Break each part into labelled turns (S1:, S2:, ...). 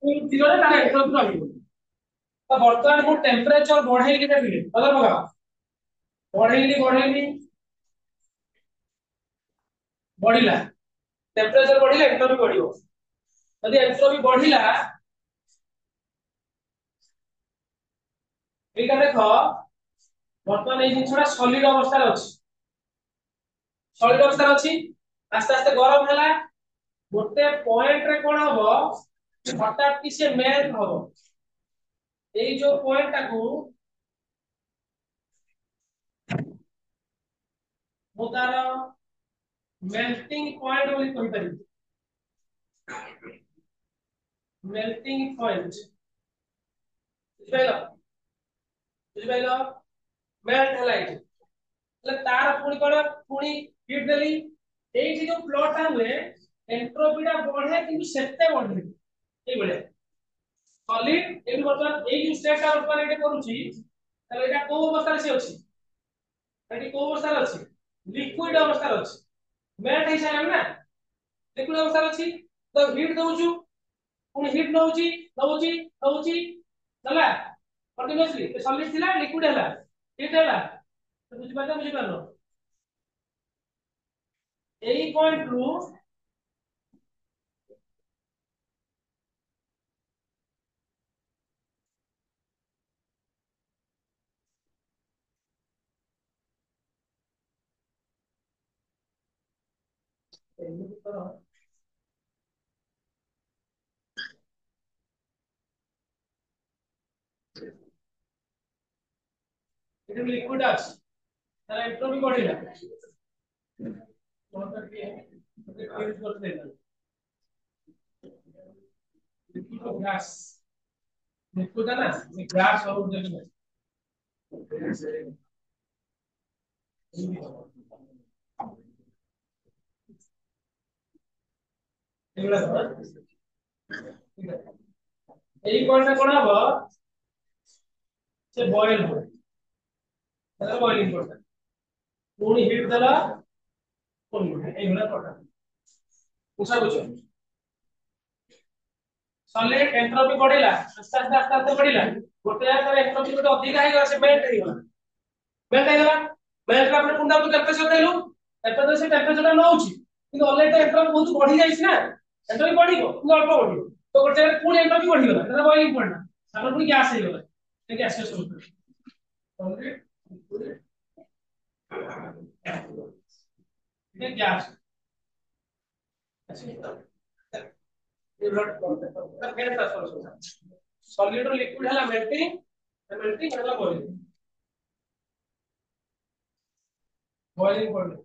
S1: 0 ରେ ତାର ଏଣ୍ଟ୍ରୋପି ରହିବ। तो वर्तमान मु टेंपरेचर बढ़ेली देबी मतलब बगा बढ़ेली बढ़िला टेंपरेचर बढ़िला एंट्रोपी बढ़ियो यदि एंट्रोपी बढ़िला एटा देखो वर्तमान ए जिनछड़ा सॉलिड अवस्था रे अछि सॉलिड अवस्था रे अछि आस्ते आस्ते गरम होला गोटे पॉइंट रे कोन हबो हठात कि से मेल्ट हबो एई जो पॉइंट टाकू मु तार मेल्टिंग पॉइंट बोली कहि परिबी मेल्टिंग पॉइंट बुझिपाइलो मेल्ट होला एठी એટલે તાર પુણી કોણ પુણી હીટ દેલી એઈ જે પ્લોટ આવે એન્ટ્રોપી ଟା બଢે କିନ୍ତୁ ସେତେ ବଢେ এই বলে সলিড এই বর্তমান এই যে স্টেট টা বর্তমান এটা করুছি তাহলে এটা কোন অবস্থায় সে আছে এটি কোন অবস্থায় আছে লিকুইড অবস্থায় আছে মেল্ট হই সারা না লিকুইড অবস্থায় আছে তো হিট দউଛୁ পুଣି হিট নউছি ହେଲା কন্টিনিউअसली সলিড ଥିଲା লিকুইড ହେଲା হিট ହେଲା ବୁଝିପାରିଲ এই পয়েন্ট রু এটা লিকুইড আছে তাহলে এন্ট্রপি বঢ়িলা কোন করকে ইউজ করতে দেন লিকুইড গ্যাস লিকুইড না গ্যাস और দেখবেন এগুলা ঠিক আছে এই পয়েন্টটা কোন হবে সে বয়েল হবে তাহলে বয়েলিং করতে পুনি হিট দেলা কোন এইগুলা কথা বুঝা বুঝো सॉलिड एंट्रोपी बढ़िला आस्ते बढ़िला गोटे जाकर एंट्रोपी गोटे अधिक आइ गला से मेल्ट आपने पुंडा को टेंपरेचर देलु टेंपरेचर से टेंपरेचर नउची किंतु ऑलरेडी एंट्रोपी बहुत बढ़ी जाइछ ना एंट्रोपी बढ़िबो किंतु अल्प बढ़िबो तो गोटे पुनी एंट्रोपी बढ़ी गला एटा बॉइलिंग पॉइंट ना तापर पुनी गैस हे गला ए गैस के सोल्यूशन ये गैस सॉलिड और लिक्विड है मेल्टिंग है बॉइलिंग पॉइंट है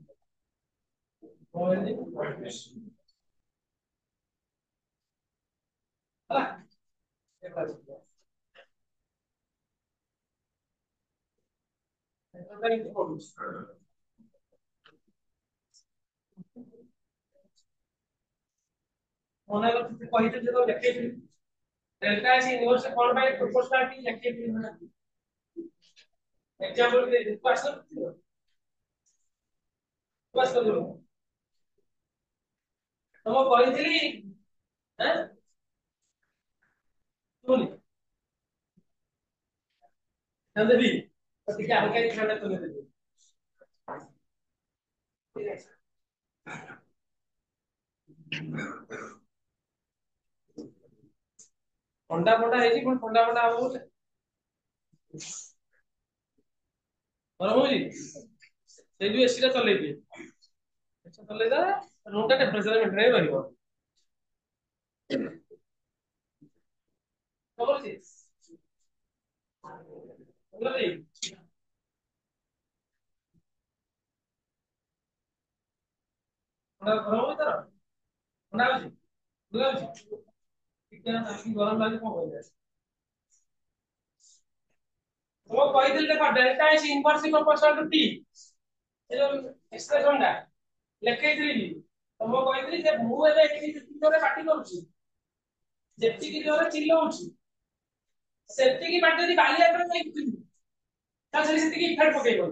S1: ओना कहिते जे तो लेखे डेल्टा एस इनवर्स कोन बाय प्रोपोर्शनलिटी लेखे एग्जांपल दे पास पास कर दो तुम कहितली हैं सुन देवी तो ठीक है हल्का खाना तो देवी ठंडा ठंडा है जी ठंडा ठंडा आबो गरम हो जी से जो एसी रा चलै दिए अच्छा चलै दा रूम टा टेंपरेचर मेंटेन रे रहइबो खबर छी बोला जी ठंडा गरम हो तार ठंडा हो जी बुझा छी कितना ताकि गरम लागे को हो जाए वो कहि दिल देखो delta is inverse proportional to T A जो एक्सप्रेशन दा लेखै दिली तो वो कहि दिली जे मु एबे एकी जोरे पार्टी करूची जेति की जोरे चिल्लाउची सेति की पार्टी यदि बाली आकर नहीं ता सेति की इफेक्ट पकेइबो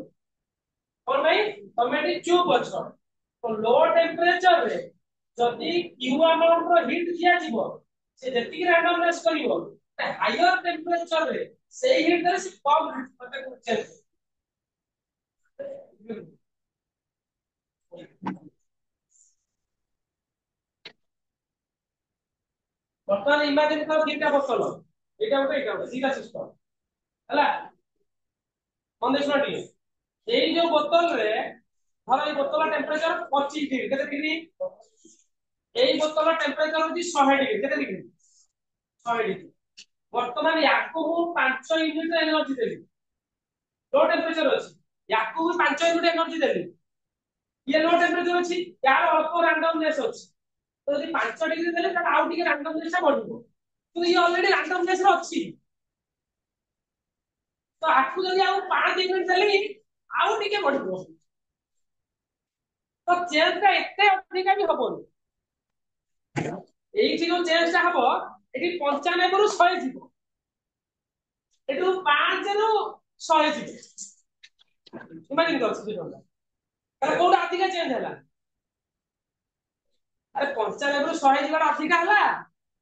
S1: और भाई तमेटी चुप अछ तो लो टेंपरेचर रे जदि क्यू अमाउंट रो हीट दिया जीवो से जति रैंडमनेस करिवो हायर टेंपरेचर रे से हीट रे से कम हीट प्रॉडक्ट चेंज बर्तमान इमेजिन कर दीटा बोतल एटा दीटा सिस्टम हला मन देखना ठीक एई जो बोतल रे धर ए बोतल टेंपरेचर 25 डिग्री केते डिग्री एई बोतल टेंपरेचर होची 100 डिग्री केते डिग्री 100 डिग्री वर्तमान याको मु 5 यूनिट एनर्जी देली लो टेंपरेचर अछि याको मु 5 यूनिट एनर्जी देली ये लो टेंपरेचर अछि यार अल्प रैंडमनेस अछि तो यदि 5 डिग्री देले त आउ टिके रैंडमनेस बढ़िबो तो ये ऑलरेडी रैंडमनेस रे अछि तो आकु जदि आउ 5 यूनिट देली आउ टिके बढ़िबो तो चेंज ता एते अधिका भी हबोनी एई जो चेंज ता हबो एटी 95 रु 100 जिवो एटू 5 रु 100 जिवो इमेजिन कर सिचुएशन तार कोडा अधिका चेंज होला अरे 95 रु 100 जिवो अधिका होला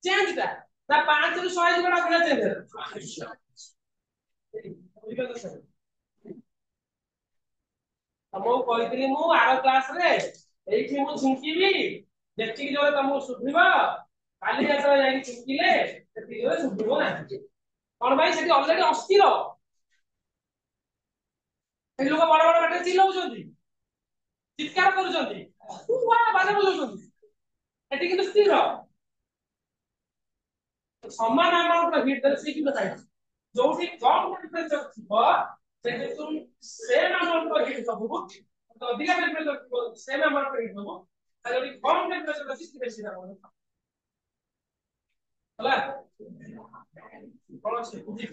S1: चेंज ता ना 5 रु 100 जिवो अधिका चेंज होला तमो कहितली मु आरो क्लास रे एठी मु झुंकीबी जेतिक जोरे तमो सुधिबा काली आसरा जाई झुंकीले सेति जोरे सुधिबो ना कोन भाई सेति ऑलरेडी अस्थिर ए लोक बड़ बड़ बाटे चिल्लाउछंती चित्कार करूछंती तू वाला बाजे बोलुछंती एठी किंतु स्थिर समान अमाउंट हीट दर से कि बताइ जोठी कम टेंपरेचर थिबो सेठी तुम सेम अमाउंट हीट दबो तो अधिक टेंपरेचर थिबो सेम अमाउंट हीट दबो आ जोठी कम टेंपरेचर अछि से बेसी दबो होला कोन छै बुझि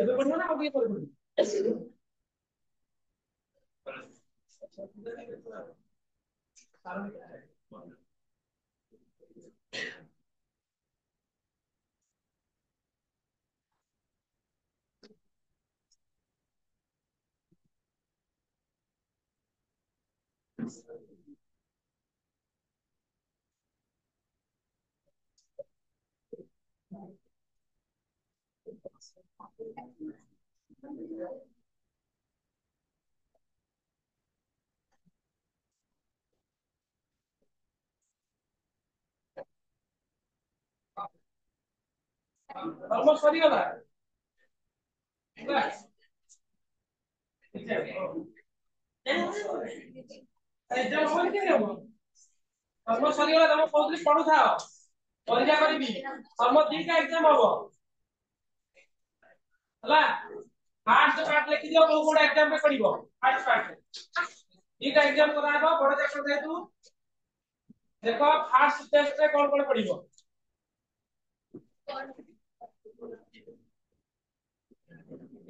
S1: ଏବେ ପଢିବ ନା ଆଉ ଟିକେ ପରେ ପଢିବ ऑलमोस्ट सरी गला एग्जाम होई के हबो ऑलमोस्ट सरी गला तम कोथि पढु थाओ परीक्षा करबी सम दीटा एग्जाम हबो हला फास्ट पार्ट लिखि दियो को कोड एग्जाम में पढिबो फास्ट पार्ट दीटा एग्जाम कराबो बड़ चैप्टर जेतु देखो फास्ट टेस्ट रे कोन कोन पढिबो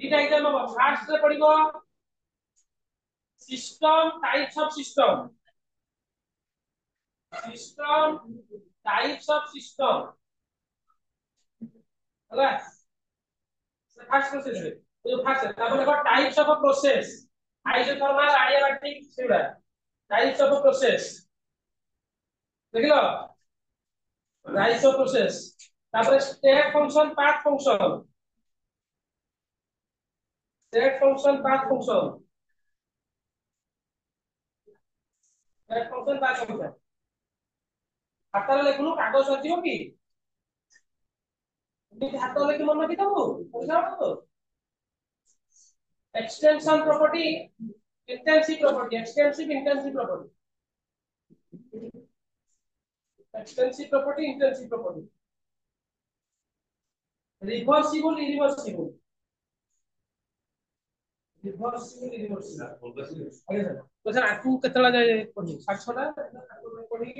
S1: दीटा एग्जाम हबो फास्ट रे पढिबो system types of system types of system हला फास्ट प्रोसेस रे तो फास्ट तापर देखो types of process isothermal adiabatic सेडा टाइप्स ऑफ प्रोसेस देखिलो टाइप्स ऑफ प्रोसेस तापर state function path function state function path function state function path function हाथ लेखनु कागज सजियो कि हाथ लेखि मन कि तबु परीक्षा हो extension property intensive property intensive property reversible irreversible आगे सर तो सर आपको कितना जाए पढ़ी 60 टा पढ़ी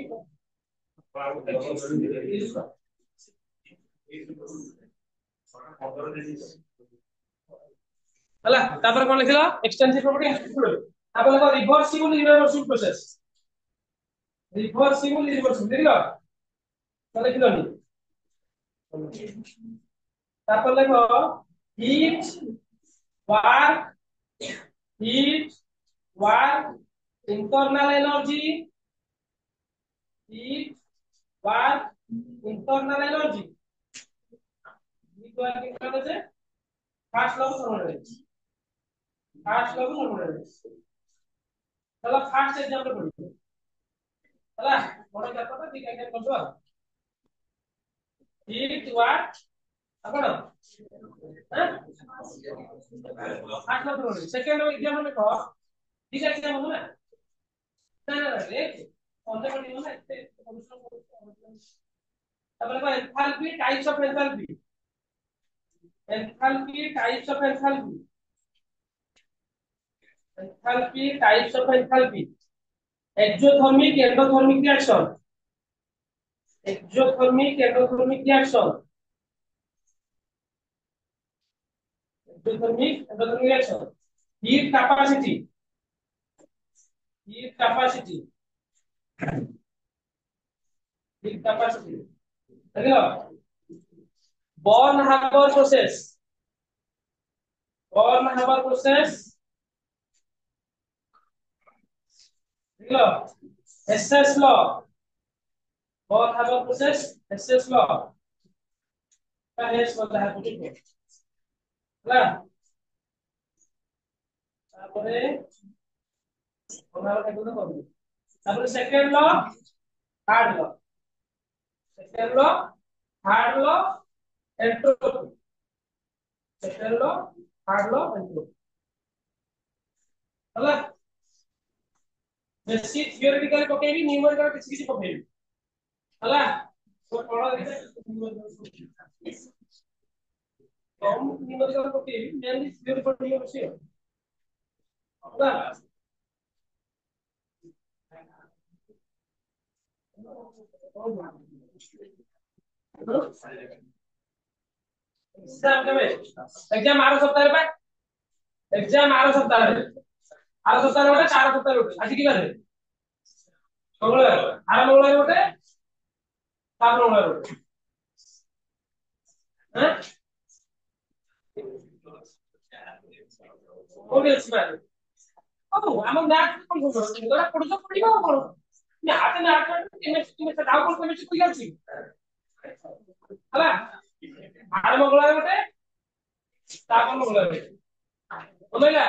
S1: हला तापर कोन लिखलो एक्सटेंसिव प्रॉपर्टी तापर लिखो रिवर्सिबल इरिवर्सिबल प्रोसेस देखिलो तो लिखलो नी तापर लिखो heat work heat work internal energy heat work internal energy equal to what is first law thermodynamics चलो फर्स्ट एग्जांपल पढ़िए चला बड़ा चैप्टर था ठीक है क्या करदो हीट व्हाट अपन हां फर्स्ट लाव पढ़ो सेकंड एग्जांपल में कहो ठीक है क्या बोलूं ना लेट ऑन द पढ़ियो ना इतने अब देखो enthalpy types of enthalpy enthalpy types of enthalpy exothermic endothermic reaction exothermic endothermic reaction exothermic endothermic reaction heat capacity heat capacity heat capacity देखो Born-Haber process Born-Haber process देखो SS law Born-Haber process SS law का हेस बोलता है कुछ ना তারপরে আমরা এগুলো করব তারপরে second law third law second law third law entropy second law third law entropy ହେଲା ବେଶୀ থিওরিটিକାଲି ପକେଇବି ନ୍ୟୁମେରିକାଲ କିଛି କିଛି ପକେଇବି ହେଲା ତ ପଢ ଦେଖିବା କମ ନ୍ୟୁମେରିକାଲ ପକେଇବି ମେନଲି থিওরি ପଢିଲେ ବେଶୀ ହେଲା एग्जाम केबे एग्जाम आरो सप्ताह रे एग्जाम आरो सप्ताह रे गोटे चार सप्ताह गोटे आज की बारे मंगलवार आरो मंगलवार गोटे सात मंगलवार गोटे हैं कोडी अछि बारे ओ हम मैथ कोन कोन तोरा पढो पढिबो कोन मैथ केमिस्ट्री में डाउट कोन केमिस्ट्री कोइ अछि हला आरो मंगलवार गोटे सात मंगलवार बोलेला